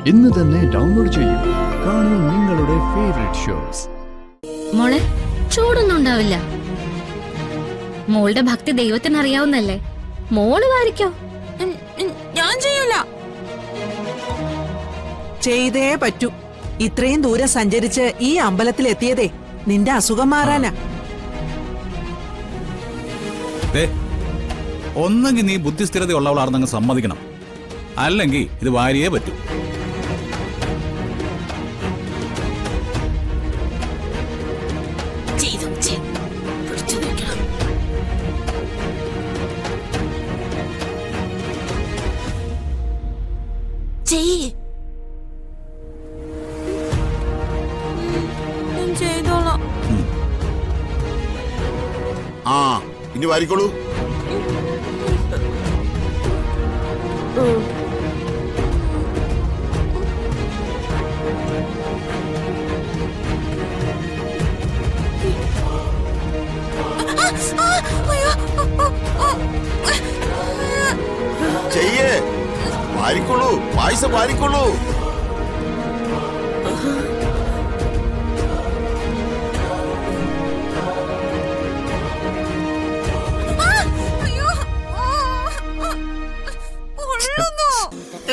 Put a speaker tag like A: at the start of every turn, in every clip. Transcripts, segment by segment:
A: ഇന്ന് തന്നെ ഡൗൺലോഡ് ചെയ്യൂ. കാണൂ നിങ്ങളുടെ ഫേവറേറ്റ് ഷോസ്.
B: മോളെ, ചൂടൊന്നും ഉണ്ടാവില്ല. മോളുടെ ഭക്തി ദൈവത്തിന് അറിയാവുന്നല്ലേ. മോള് വാരിക്കോ.
C: ഞാൻ ചെയ്യൂല. ചെയ്തേ പറ്റൂ. ഇത്രയും ദൂരം സഞ്ചരിച്ച് ഈ അമ്പലത്തിൽ എത്തിയതേ നിന്റെ അസുഖം മാറാനാ.
D: ഒന്നെങ്കിൽ നീ ബുദ്ധിസ്ഥിരത ഉള്ളവളാണെന്നങ്ങ് സമ്മതിക്കണം, അല്ലെങ്കിൽ ഇത് വാരിയേ പറ്റൂ.
C: ചെയ്തോളാം.
E: ആ ഇനി വാരിക്കോളൂ. ചെയ്യേ, വാരിക്കോളൂ, പായസം വാരിക്കോളൂ.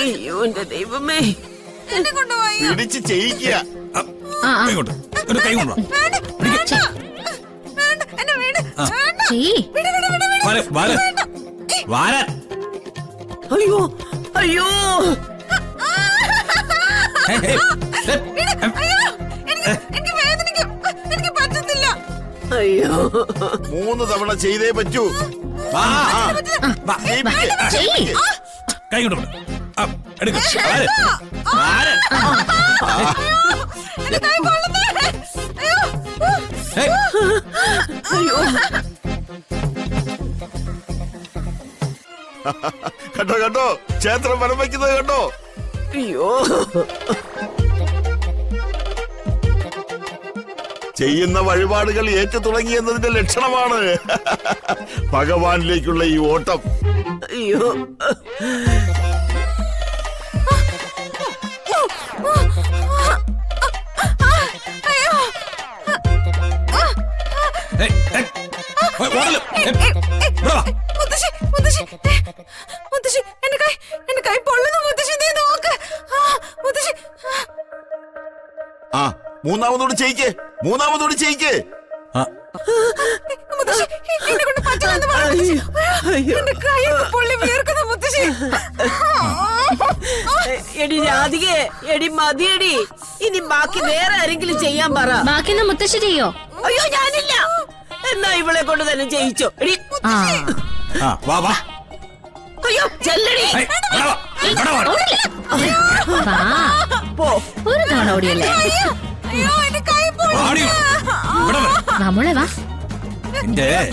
C: അയ്യോ എന്റെ ദൈവമേ, എന്നെ കൊണ്ടുപോയി
E: പിടിച്ച് ചെയ്യിക്കുക.
D: കൈ കൊണ്ടോ.
C: അയ്യോ അയ്യോ എനിക്ക് പറ്റുന്നില്ല. അയ്യോ
E: 3 തവണ ചെയ്തേ പറ്റൂ.
D: കൈ കൊണ്ടോ.
E: കണ്ടോ കണ്ടോ, ക്ഷേത്രം വരം വയ്ക്കുന്നത് കണ്ടോ.
C: അയ്യോ,
E: ചെയ്യുന്ന വഴിപാടുകൾ ഏറ്റു തുടങ്ങിയെന്നതിന്റെ ലക്ഷണമാണ് ഭഗവാനിലേക്കുള്ള ഈ ഓട്ടം.
C: അയ്യോ
E: ആ മൂന്നാമതോട് ചെയ്യിക്കേ, മൂന്നാമതോട് ചെയ്യിക്കേ.
C: എടി രാധികേ, എടി മതിയടി. ഇനി ബാക്കി വേറെ ആരെങ്കിലും ചെയ്യാൻ പറ.
B: ബാക്കി മുത്തശ്ശി ചെയ്യോ?
C: അയ്യോ ഞാനില്ല. എന്നാ ഇവളെ കൊണ്ട് തന്നെ ചെയ്യിച്ചോ. എടി അയ്യോ ചെല്ലടി.
B: ഒരു തവണ ഓടിയല്ലേ. നമ്മളെ വാ.
C: ദേവി